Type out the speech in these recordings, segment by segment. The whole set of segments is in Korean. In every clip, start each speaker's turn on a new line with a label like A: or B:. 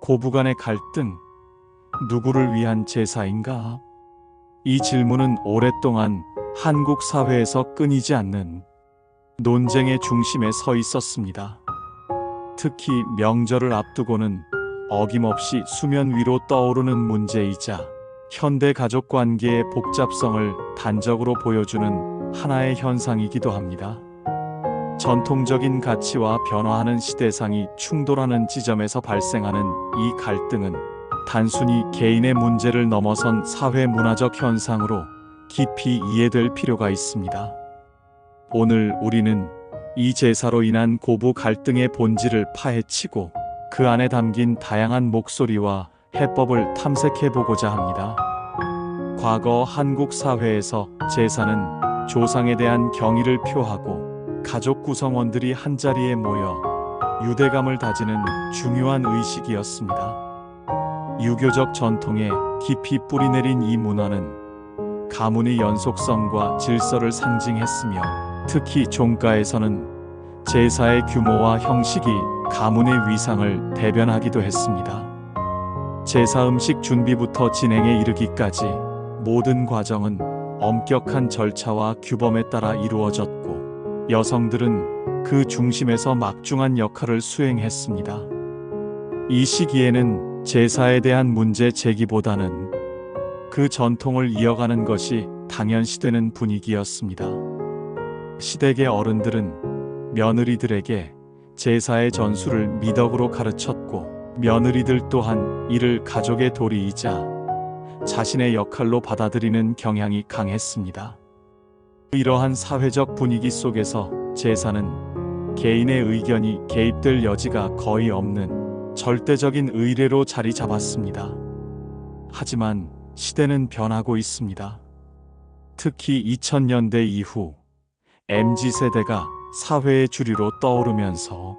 A: 고부간의 갈등, 누구를 위한 제사인가? 이 질문은 오랫동안 한국 사회에서 끊이지 않는 논쟁의 중심에 서 있었습니다. 특히 명절을 앞두고는 어김없이 수면 위로 떠오르는 문제이자 현대 가족 관계의 복잡성을 단적으로 보여주는 하나의 현상이기도 합니다. 전통적인 가치와 변화하는 시대상이 충돌하는 지점에서 발생하는 이 갈등은 단순히 개인의 문제를 넘어선 사회 문화적 현상으로 깊이 이해될 필요가 있습니다. 오늘 우리는 이 제사로 인한 고부 갈등의 본질을 파헤치고 그 안에 담긴 다양한 목소리와 해법을 탐색해 보고자 합니다. 과거 한국 사회에서 제사는 조상에 대한 경의를 표하고 가족 구성원들이 한자리에 모여 유대감을 다지는 중요한 의식이었습니다. 유교적 전통에 깊이 뿌리내린 이 문화는 가문의 연속성과 질서를 상징했으며 특히 종가에서는 제사의 규모와 형식이 가문의 위상을 대변하기도 했습니다. 제사 음식 준비부터 진행에 이르기까지 모든 과정은 엄격한 절차와 규범에 따라 이루어졌고 여성들은 그 중심에서 막중한 역할을 수행했습니다. 이 시기에는 제사에 대한 문제 제기보다는 그 전통을 이어가는 것이 당연시되는 분위기였습니다. 시댁의 어른들은 며느리들에게 제사의 전수를 미덕으로 가르쳤고 며느리들 또한 이를 가족의 도리이자 자신의 역할로 받아들이는 경향이 강했습니다. 이러한 사회적 분위기 속에서 제사는 개인의 의견이 개입될 여지가 거의 없는 절대적인 의례로 자리 잡았습니다. 하지만 시대는 변하고 있습니다. 특히 2000년대 이후 MZ세대가 사회의 주류로 떠오르면서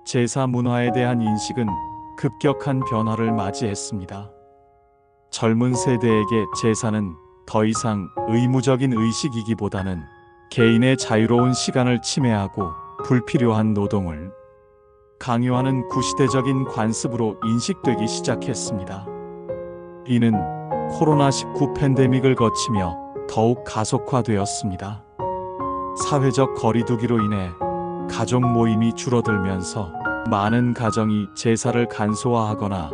A: 제사 문화에 대한 인식은 급격한 변화를 맞이했습니다. 젊은 세대에게 제사는 더 이상 의무적인 의식이기보다는 개인의 자유로운 시간을 침해하고 불필요한 노동을 강요하는 구시대적인 관습으로 인식되기 시작했습니다. 이는 코로나19 팬데믹을 거치며 더욱 가속화되었습니다. 사회적 거리두기로 인해 가족 모임이 줄어들면서 많은 가정이 제사를 간소화하거나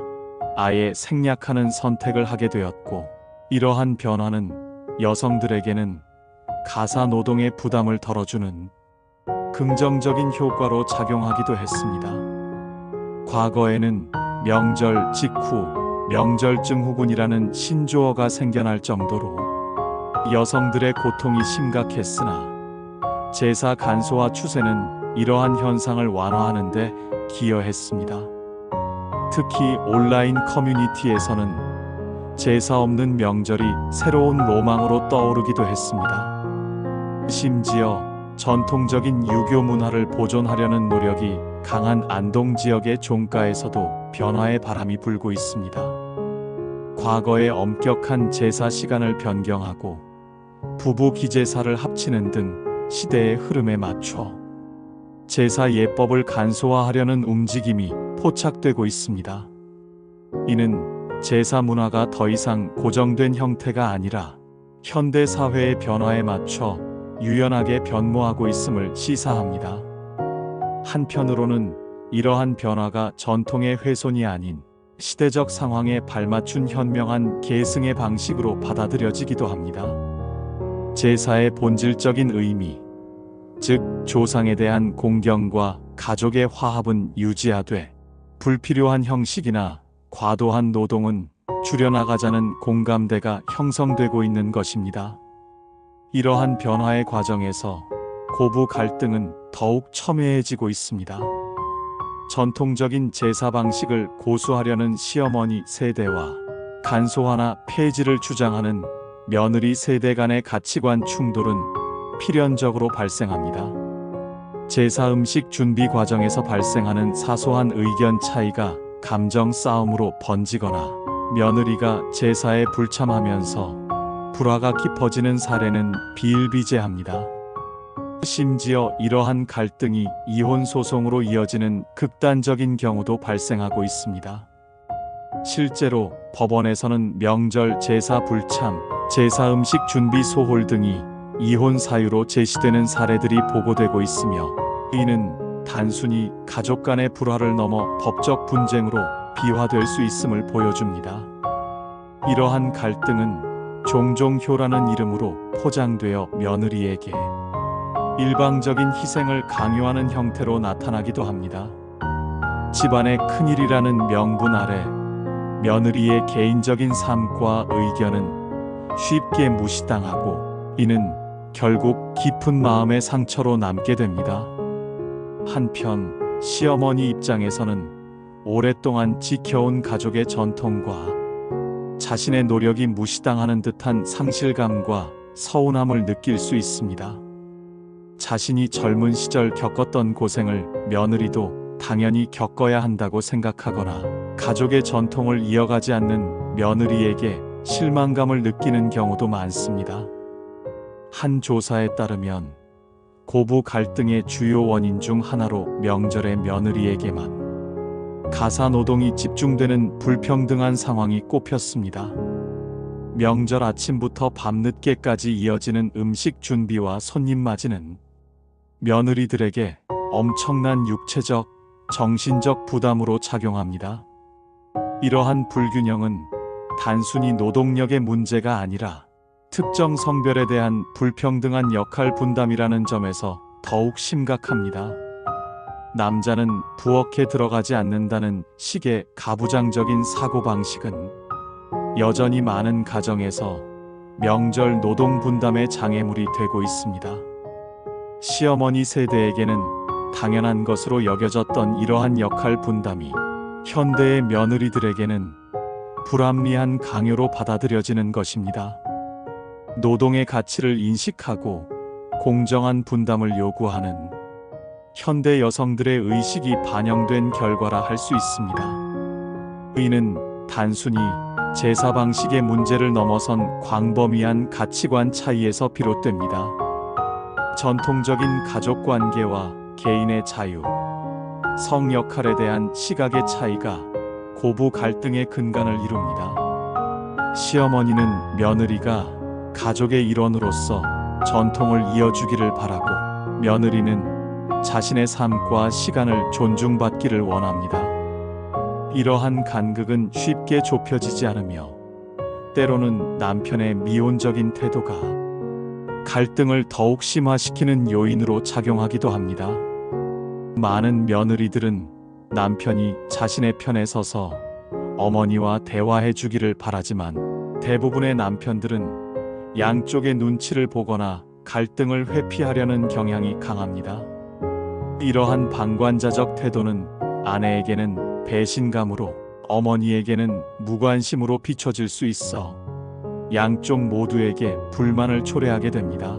A: 아예 생략하는 선택을 하게 되었고 이러한 변화는 여성들에게는 가사 노동의 부담을 덜어주는 긍정적인 효과로 작용하기도 했습니다. 과거에는 명절 직후 명절 증후군이라는 신조어가 생겨날 정도로 여성들의 고통이 심각했으나 제사 간소화 추세는 이러한 현상을 완화하는 데 기여했습니다. 특히 온라인 커뮤니티에서는 제사 없는 명절이 새로운 로망으로 떠오르기도 했습니다. 심지어 전통적인 유교 문화를 보존하려는 노력이 강한 안동 지역의 종가에서도 변화의 바람이 불고 있습니다. 과거의 엄격한 제사 시간을 변경하고 부부 기제사를 합치는 등 시대의 흐름에 맞춰 제사 예법을 간소화하려는 움직임이 포착되고 있습니다. 이는 제사 문화가 더 이상 고정된 형태가 아니라 현대 사회의 변화에 맞춰 유연하게 변모하고 있음을 시사합니다. 한편으로는 이러한 변화가 전통의 훼손이 아닌 시대적 상황에 발맞춘 현명한 계승의 방식으로 받아들여지기도 합니다. 제사의 본질적인 의미, 즉 조상에 대한 공경과 가족의 화합은 유지하되 불필요한 형식이나 과도한 노동은 줄여나가자는 공감대가 형성되고 있는 것입니다. 이러한 변화의 과정에서 고부 갈등은 더욱 첨예해지고 있습니다. 전통적인 제사 방식을 고수하려는 시어머니 세대와 간소화나 폐지를 주장하는 며느리 세대 간의 가치관 충돌은 필연적으로 발생합니다. 제사 음식 준비 과정에서 발생하는 사소한 의견 차이가 감정 싸움으로 번지거나 며느리가 제사에 불참하면서 불화가 깊어지는 사례는 비일비재합니다. 심지어 이러한 갈등이 이혼 소송으로 이어지는 극단적인 경우도 발생하고 있습니다. 실제로 법원에서는 명절 제사 불참, 제사 음식 준비 소홀 등이 이혼 사유로 제시되는 사례들이 보고되고 있으며, 이는 단순히 가족 간의 불화를 넘어 법적 분쟁으로 비화될 수 있음을 보여줍니다. 이러한 갈등은 종종 효라는 이름으로 포장되어 며느리에게 일방적인 희생을 강요하는 형태로 나타나기도 합니다. 집안의 큰일이라는 명분 아래 며느리의 개인적인 삶과 의견은 쉽게 무시당하고, 이는 결국 깊은 마음의 상처로 남게 됩니다. 한편 시어머니 입장에서는 오랫동안 지켜온 가족의 전통과 자신의 노력이 무시당하는 듯한 상실감과 서운함을 느낄 수 있습니다. 자신이 젊은 시절 겪었던 고생을 며느리도 당연히 겪어야 한다고 생각하거나, 가족의 전통을 이어가지 않는 며느리에게 실망감을 느끼는 경우도 많습니다. 한 조사에 따르면 고부 갈등의 주요 원인 중 하나로 명절에 며느리에게만 가사 노동이 집중되는 불평등한 상황이 꼽혔습니다. 명절 아침부터 밤늦게까지 이어지는 음식 준비와 손님 맞이는 며느리들에게 엄청난 육체적, 정신적 부담으로 작용합니다. 이러한 불균형은 단순히 노동력의 문제가 아니라 특정 성별에 대한 불평등한 역할 분담이라는 점에서 더욱 심각합니다. 남자는 부엌에 들어가지 않는다는 식의 가부장적인 사고방식은 여전히 많은 가정에서 명절 노동 분담의 장애물이 되고 있습니다. 시어머니 세대에게는 당연한 것으로 여겨졌던 이러한 역할 분담이 현대의 며느리들에게는 불합리한 강요로 받아들여지는 것입니다. 노동의 가치를 인식하고 공정한 분담을 요구하는 현대 여성들의 의식이 반영된 결과라 할 수 있습니다. 이는 단순히 제사 방식의 문제를 넘어선 광범위한 가치관 차이에서 비롯됩니다. 전통적인 가족 관계와 개인의 자유, 성 역할에 대한 시각의 차이가 고부 갈등의 근간을 이룹니다. 시어머니는 며느리가 가족의 일원으로서 전통을 이어주기를 바라고, 며느리는 자신의 삶과 시간을 존중받기를 원합니다. 이러한 간극은 쉽게 좁혀지지 않으며, 때로는 남편의 미온적인 태도가 갈등을 더욱 심화시키는 요인으로 작용하기도 합니다. 많은 며느리들은 남편이 자신의 편에 서서 어머니와 대화해 주기를 바라지만, 대부분의 남편들은 양쪽의 눈치를 보거나 갈등을 회피하려는 경향이 강합니다. 이러한 방관자적 태도는 아내에게는 배신감으로, 어머니에게는 무관심으로 비춰질 수 있어 양쪽 모두에게 불만을 초래하게 됩니다.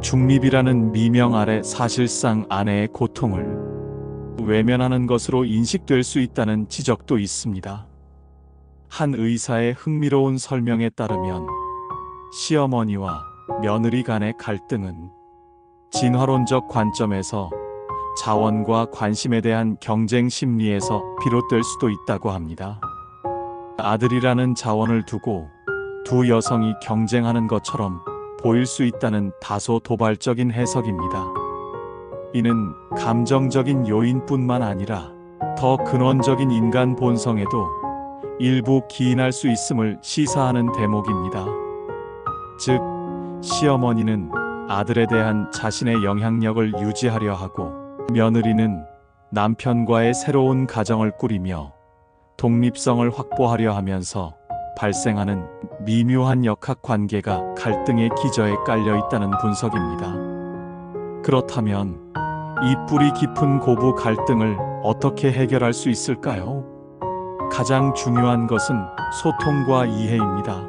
A: 중립이라는 미명 아래 사실상 아내의 고통을 외면하는 것으로 인식될 수 있다는 지적도 있습니다. 한 의사의 흥미로운 설명에 따르면 시어머니와 며느리 간의 갈등은 진화론적 관점에서 자원과 관심에 대한 경쟁 심리에서 비롯될 수도 있다고 합니다. 아들이라는 자원을 두고 두 여성이 경쟁하는 것처럼 보일 수 있다는 다소 도발적인 해석입니다. 이는 감정적인 요인뿐만 아니라 더 근원적인 인간 본성에도 일부 기인할 수 있음을 시사하는 대목입니다. 즉, 시어머니는 아들에 대한 자신의 영향력을 유지하려 하고, 며느리는 남편과의 새로운 가정을 꾸리며 독립성을 확보하려 하면서 발생하는 미묘한 역학관계가 갈등의 기저에 깔려 있다는 분석입니다. 그렇다면 이 뿌리 깊은 고부 갈등을 어떻게 해결할 수 있을까요? 가장 중요한 것은 소통과 이해입니다.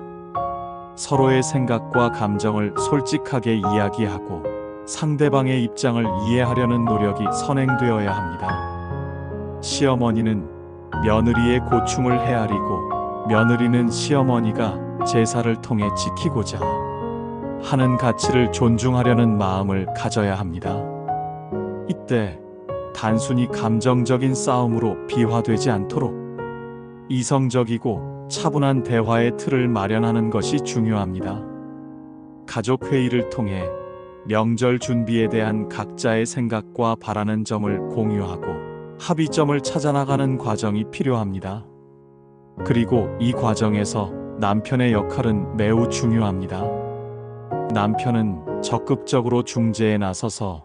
A: 서로의 생각과 감정을 솔직하게 이야기하고 상대방의 입장을 이해하려는 노력이 선행되어야 합니다. 시어머니는 며느리의 고충을 헤아리고, 며느리는 시어머니가 제사를 통해 지키고자 하는 가치를 존중하려는 마음을 가져야 합니다. 이때 단순히 감정적인 싸움으로 비화되지 않도록 이성적이고 차분한 대화의 틀을 마련하는 것이 중요합니다. 가족 회의를 통해 명절 준비에 대한 각자의 생각과 바라는 점을 공유하고 합의점을 찾아나가는 과정이 필요합니다. 그리고 이 과정에서 남편의 역할은 매우 중요합니다. 남편은 적극적으로 중재에 나서서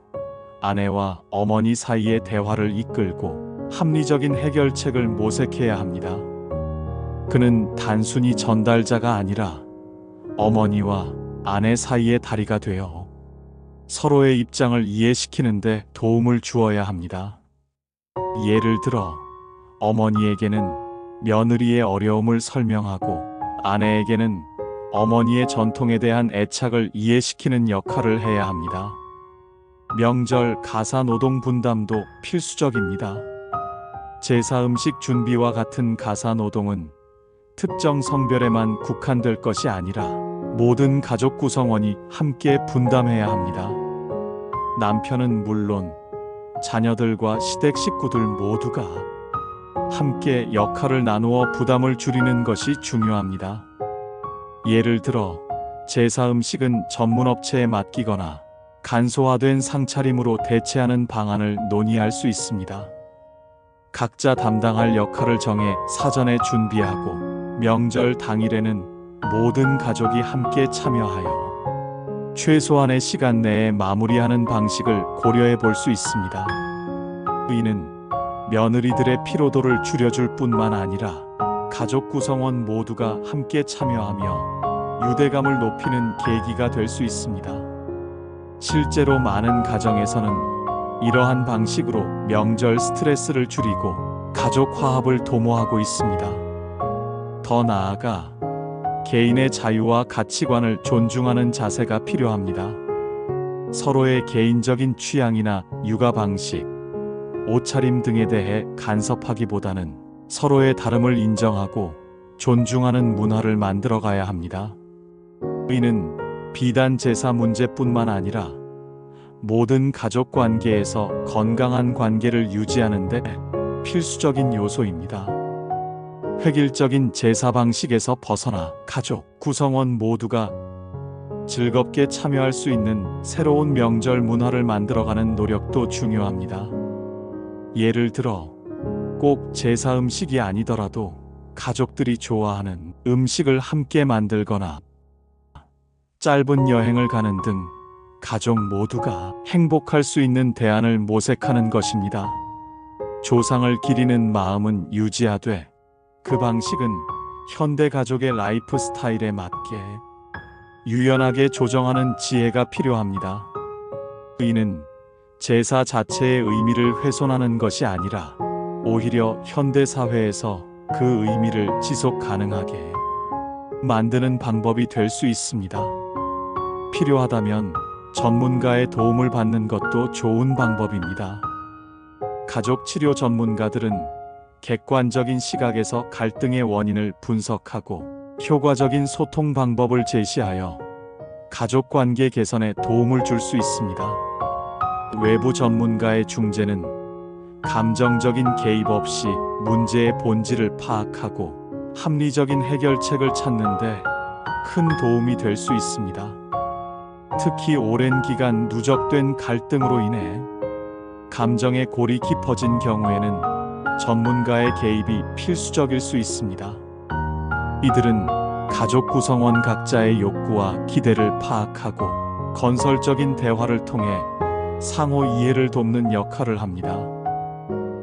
A: 아내와 어머니 사이의 대화를 이끌고 합리적인 해결책을 모색해야 합니다. 그는 단순히 전달자가 아니라 어머니와 아내 사이의 다리가 되어 서로의 입장을 이해시키는데 도움을 주어야 합니다. 예를 들어 어머니에게는 며느리의 어려움을 설명하고 아내에게는 어머니의 전통에 대한 애착을 이해시키는 역할을 해야 합니다. 명절 가사 노동 분담도 필수적입니다. 제사 음식 준비와 같은 가사 노동은 특정 성별에만 국한될 것이 아니라 모든 가족 구성원이 함께 분담해야 합니다. 남편은 물론 자녀들과 시댁 식구들 모두가 함께 역할을 나누어 부담을 줄이는 것이 중요합니다. 예를 들어 제사 음식은 전문 업체에 맡기거나 간소화된 상차림으로 대체하는 방안을 논의할 수 있습니다. 각자 담당할 역할을 정해 사전에 준비하고 명절 당일에는 모든 가족이 함께 참여하여 최소한의 시간 내에 마무리하는 방식을 고려해 볼 수 있습니다. 이는 며느리들의 피로도를 줄여줄 뿐만 아니라 가족 구성원 모두가 함께 참여하며 유대감을 높이는 계기가 될 수 있습니다. 실제로 많은 가정에서는 이러한 방식으로 명절 스트레스를 줄이고 가족 화합을 도모하고 있습니다. 더 나아가 개인의 자유와 가치관을 존중하는 자세가 필요합니다. 서로의 개인적인 취향이나 육아 방식, 옷차림 등에 대해 간섭하기보다는 서로의 다름을 인정하고 존중하는 문화를 만들어 가야 합니다. 이는 비단 제사 문제뿐만 아니라 모든 가족 관계에서 건강한 관계를 유지하는 데 필수적인 요소입니다. 획일적인 제사 방식에서 벗어나 가족 구성원 모두가 즐겁게 참여할 수 있는 새로운 명절 문화를 만들어가는 노력도 중요합니다. 예를 들어 꼭 제사 음식이 아니더라도 가족들이 좋아하는 음식을 함께 만들거나 짧은 여행을 가는 등 가족 모두가 행복할 수 있는 대안을 모색하는 것입니다. 조상을 기리는 마음은 유지하되 그 방식은 현대 가족의 라이프 스타일에 맞게 유연하게 조정하는 지혜가 필요합니다. 이는 제사 자체의 의미를 훼손하는 것이 아니라 오히려 현대 사회에서 그 의미를 지속 가능하게 만드는 방법이 될 수 있습니다. 필요하다면 전문가의 도움을 받는 것도 좋은 방법입니다. 가족 치료 전문가들은 객관적인 시각에서 갈등의 원인을 분석하고 효과적인 소통 방법을 제시하여 가족 관계 개선에 도움을 줄 수 있습니다. 외부 전문가의 중재는 감정적인 개입 없이 문제의 본질을 파악하고 합리적인 해결책을 찾는 데 큰 도움이 될 수 있습니다. 특히 오랜 기간 누적된 갈등으로 인해 감정의 골이 깊어진 경우에는 전문가의 개입이 필수적일 수 있습니다. 이들은 가족 구성원 각자의 욕구와 기대를 파악하고 건설적인 대화를 통해 상호 이해를 돕는 역할을 합니다.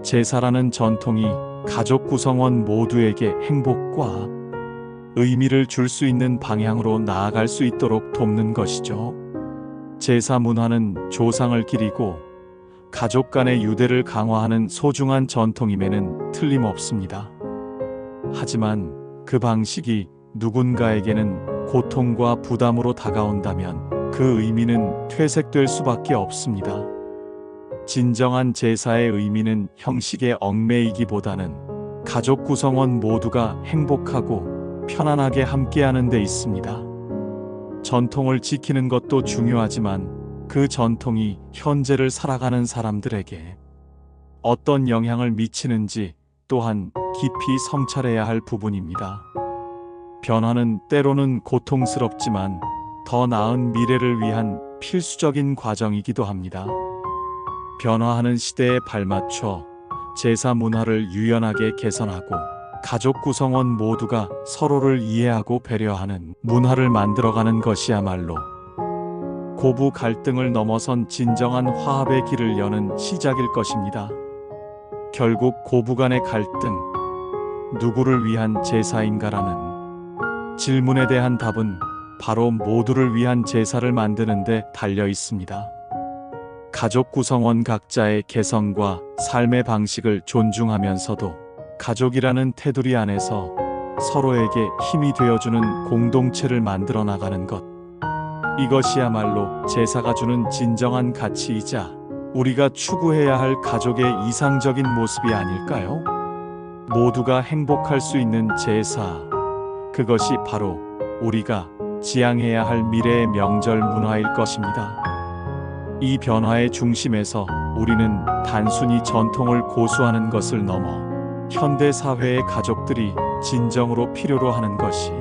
A: 제사라는 전통이 가족 구성원 모두에게 행복과 의미를 줄 수 있는 방향으로 나아갈 수 있도록 돕는 것이죠. 제사 문화는 조상을 기리고 가족 간의 유대를 강화하는 소중한 전통임에는 틀림없습니다. 하지만 그 방식이 누군가에게는 고통과 부담으로 다가온다면 그 의미는 퇴색될 수밖에 없습니다. 진정한 제사의 의미는 형식에 얽매이기보다는 가족 구성원 모두가 행복하고 편안하게 함께하는 데 있습니다. 전통을 지키는 것도 중요하지만 그 전통이 현재를 살아가는 사람들에게 어떤 영향을 미치는지 또한 깊이 성찰해야 할 부분입니다. 변화는 때로는 고통스럽지만 더 나은 미래를 위한 필수적인 과정이기도 합니다. 변화하는 시대에 발맞춰 제사 문화를 유연하게 개선하고 가족 구성원 모두가 서로를 이해하고 배려하는 문화를 만들어가는 것이야말로 고부 갈등을 넘어선 진정한 화합의 길을 여는 시작일 것입니다. 결국 고부 간의 갈등, 누구를 위한 제사인가라는 질문에 대한 답은 바로 모두를 위한 제사를 만드는 데 달려 있습니다. 가족 구성원 각자의 개성과 삶의 방식을 존중하면서도 가족이라는 테두리 안에서 서로에게 힘이 되어주는 공동체를 만들어 나가는 것. 이것이야말로 제사가 주는 진정한 가치이자 우리가 추구해야 할 가족의 이상적인 모습이 아닐까요? 모두가 행복할 수 있는 제사. 그것이 바로 우리가 지향해야 할 미래의 명절 문화일 것입니다. 이 변화의 중심에서 우리는 단순히 전통을 고수하는 것을 넘어 현대 사회의 가족들이 진정으로 필요로 하는 것이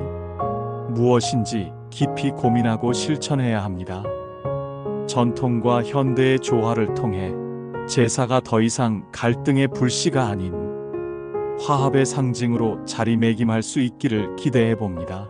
A: 무엇인지 깊이 고민하고 실천해야 합니다. 전통과 현대의 조화를 통해 제사가 더 이상 갈등의 불씨가 아닌 화합의 상징으로 자리매김할 수 있기를 기대해 봅니다.